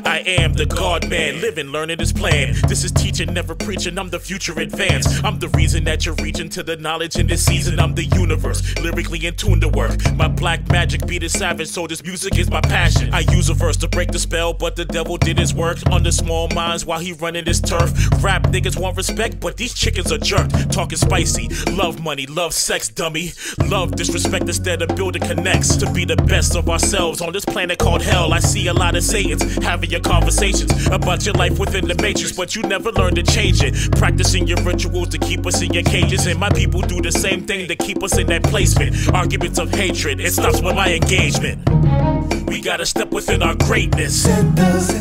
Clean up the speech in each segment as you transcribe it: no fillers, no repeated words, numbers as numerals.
I am the God man, living, learning his plan. This is teaching, never preaching, I'm the future advance. I'm the reason that you're reaching to the knowledge in this season. I'm the universe, lyrically in tune to work. My black magic beat is savage, so this music is my passion. I use a verse to break the spell, but the devil did his work on the small minds while he running his turf. Rap niggas want respect, but these chickens are jerked. Talking spicy, love money, love sex, dummy. Love disrespect instead of building connects. To be the best of ourselves on this planet called hell. I see a lot of Satans having your conversations about your life within the matrix, but you never learn to change it. Practicing your rituals to keep us in your cages, and my people do the same thing to keep us in that placement. Arguments of hatred, it stops with my engagement. We gotta step within our greatness.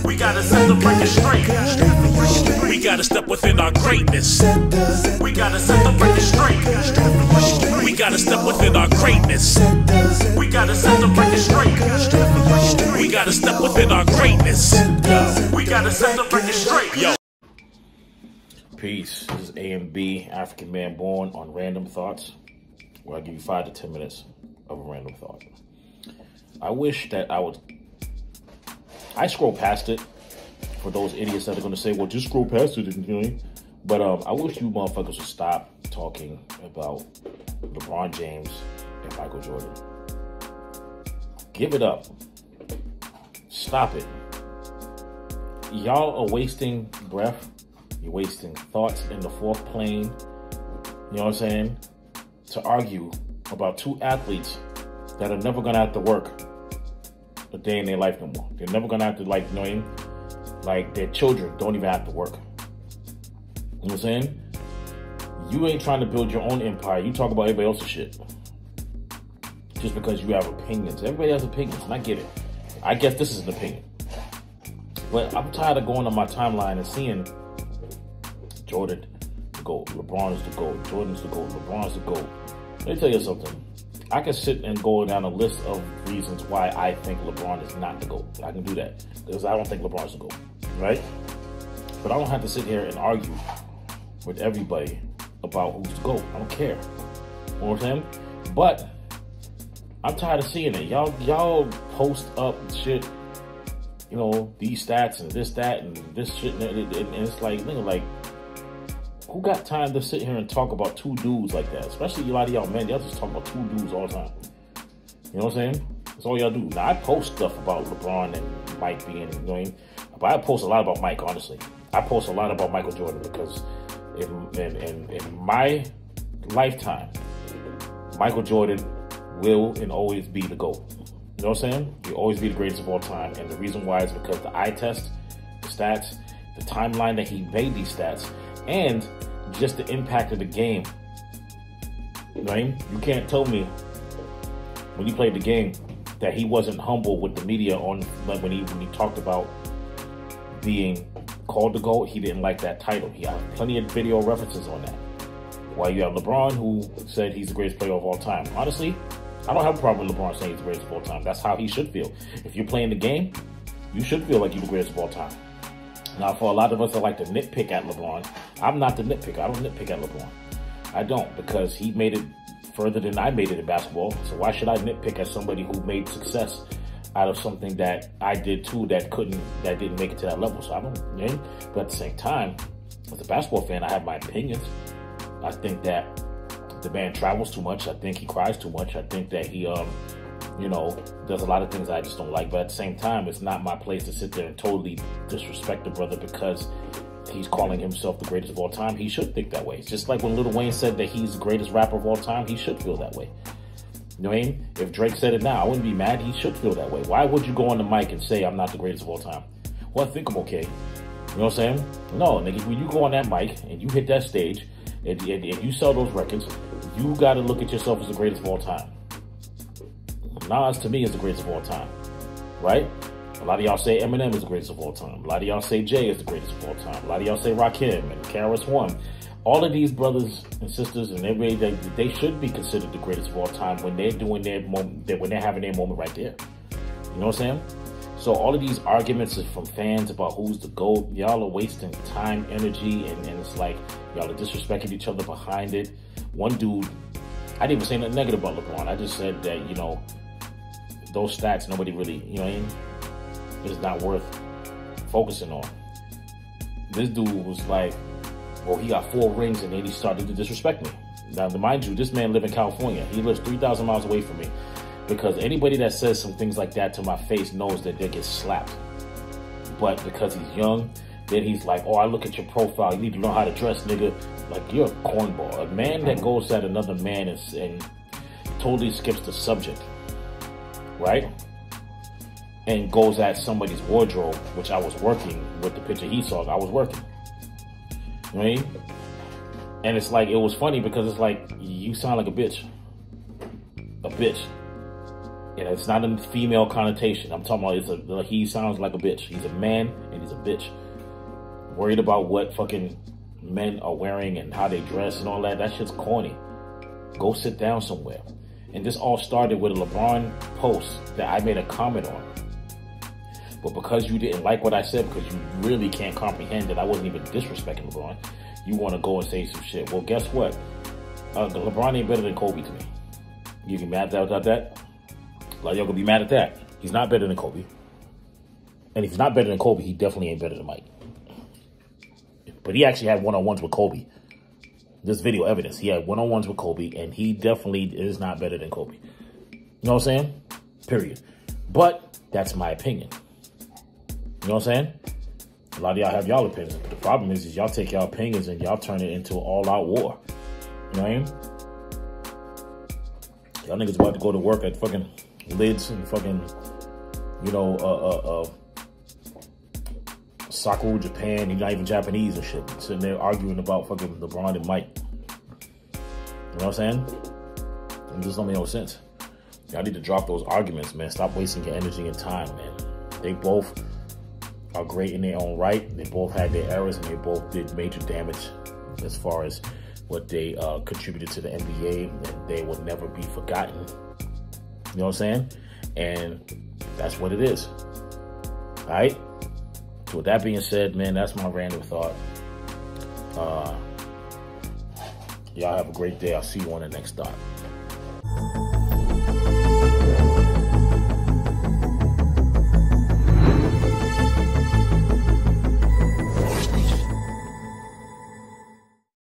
We gotta set the record straight. We gotta step within our greatness. We gotta set the record straight. We gotta step within our greatness. We gotta set the record straight. We gotta step within our greatness. We gotta set the record straight. Yo. Peace. This is A and B, African Man Born, on Random Thoughts, where I give you 5 to 10 minutes of a random thought. I wish that I scroll past it for those idiots that are going to say, well, just scroll past it, you know? But I wish you motherfuckers would stop talking about LeBron James and Michael Jordan. Give it up. Stop it. Y'all are wasting breath. You're wasting thoughts in the fourth plane. You know what I'm saying? To argue about two athletes that are never going to have to work a day in their life no more. They're never going to have to, like, you know what I mean? Like, their children don't even have to work. You know what I'm saying? You ain't trying to build your own empire. You talk about everybody else's shit. Just because you have opinions. Everybody has opinions, and I get it. I guess this is an opinion. But I'm tired of going on my timeline and seeing Jordan the GOAT, LeBron is the GOAT, Jordan's the GOAT, LeBron's the GOAT. Let me tell you something. I can sit and go down a list of reasons why I think LeBron is not the GOAT. I can do that because I don't think LeBron's the GOAT, right? But I don't have to sit here and argue with everybody about who's the GOAT. I don't care. You know what I'm saying? But I'm tired of seeing it. Y'all post up shit, you know, these stats and this, that, and this shit, and it's like, nigga, like, who got time to sit here and talk about two dudes like that? Especially a lot of y'all men, y'all just talk about two dudes all the time. You know what I'm saying? That's all y'all do. Now, I post stuff about LeBron and Mike being, you know what I mean? But I post a lot about Mike, honestly. I post a lot about Michael Jordan because in my lifetime, Michael Jordan will and always be the GOAT. You know what I'm saying? He'll always be the greatest of all time. And the reason why is because the eye test, the stats, the timeline that he made these stats, and just the impact of the game. You know what I mean? You can't tell me when he played the game that he wasn't humble with the media on, like, when he talked about being called the GOAT. He didn't like that title. He had plenty of video references on that. While you have LeBron, who said he's the greatest player of all time. Honestly, I don't have a problem with LeBron saying he's the greatest of all time. That's how he should feel. If you're playing the game, you should feel like you're the greatest of all time. Now, for a lot of us that like to nitpick at LeBron, I'm not the nitpicker. I don't nitpick at LeBron. I don't, because he made it further than I made it in basketball. So why should I nitpick at somebody who made success out of something that I did too that didn't make it to that level? So I don't, you know, but at the same time, as a basketball fan, I have my opinions. I think that the man travels too much. I think he cries too much. I think that he, you know, does a lot of things I just don't like. But at the same time, it's not my place to sit there and totally disrespect the brother because he's calling himself the greatest of all time. He should think that way. It's just like when Lil Wayne said that he's the greatest rapper of all time, he should feel that way. You know what I mean? If Drake said it now, I wouldn't be mad. He should feel that way. Why would you go on the mic and say I'm not the greatest of all time? Well, I think I'm okay. You know what I'm saying? No, nigga, when you go on that mic and you hit that stage and you sell those records, you got to look at yourself as the greatest of all time. Nas, to me, is the greatest of all time, right? A lot of y'all say Eminem is the greatest of all time. A lot of y'all say Jay is the greatest of all time. A lot of y'all say Rakim and KRS-One. All of these brothers and sisters and everybody, they should be considered the greatest of all time when they're doing their moment, when they're having their moment right there. You know what I'm saying? So all of these arguments is from fans about who's the GOAT. Y'all are wasting time, energy, and it's like y'all are disrespecting each other behind it. One dude, I didn't even say nothing negative about LeBron. I just said that, you know, those stats, nobody really, you know what I mean? It's not worth focusing on. This dude was like, well, he got 4 rings and then he started to disrespect me. Now, mind you, this man lives in California. He lives 3,000 miles away from me. Because anybody that says some things like that to my face knows that they get slapped. But because he's young, then he's like, oh, I look at your profile. You need to know how to dress, nigga. Like, you're a cornball. A man that goes at another man and totally skips the subject, right? And goes at somebody's wardrobe, which I was working with the picture he saw. I was working. You know what I mean? And it's like, it was funny because it's like, you sound like a bitch. A bitch. And it's not a female connotation. I'm talking about he sounds like a bitch. He's a man and he's a bitch. Worried about what fucking men are wearing and how they dress and all that. That shit's corny. Go sit down somewhere. And this all started with a LeBron post that I made a comment on. But because you didn't like what I said, because you really can't comprehend that I wasn't even disrespecting LeBron, you want to go and say some shit. Well, guess what? LeBron ain't better than Kobe to me. You get mad about that? A lot of y'all gonna be mad at that. He's not better than Kobe. And if he's not better than Kobe, he definitely ain't better than Mike. But he actually had one-on-ones with Kobe. There's video evidence. He had one-on-ones with Kobe, and he definitely is not better than Kobe. You know what I'm saying? Period. But that's my opinion. You know what I'm saying? A lot of y'all have y'all opinions. But the problem is y'all take y'all opinions and y'all turn it into an all-out war. You know what I mean? Y'all niggas about to go to work at fucking Lids and fucking, you know, Sakura, Japan. You're not even Japanese and shit. Sitting there arguing about fucking LeBron and Mike. You know what I'm saying? It just don't make no sense. Y'all need to drop those arguments, man. Stop wasting your energy and time, man. They both are great in their own right. They both had their errors and they both did major damage as far as what they contributed to the NBA, and they will never be forgotten. You know what I'm saying? And that's what it is. All right? So with that being said, man, that's my random thought. Y'all have a great day. I'll see you on the next thought.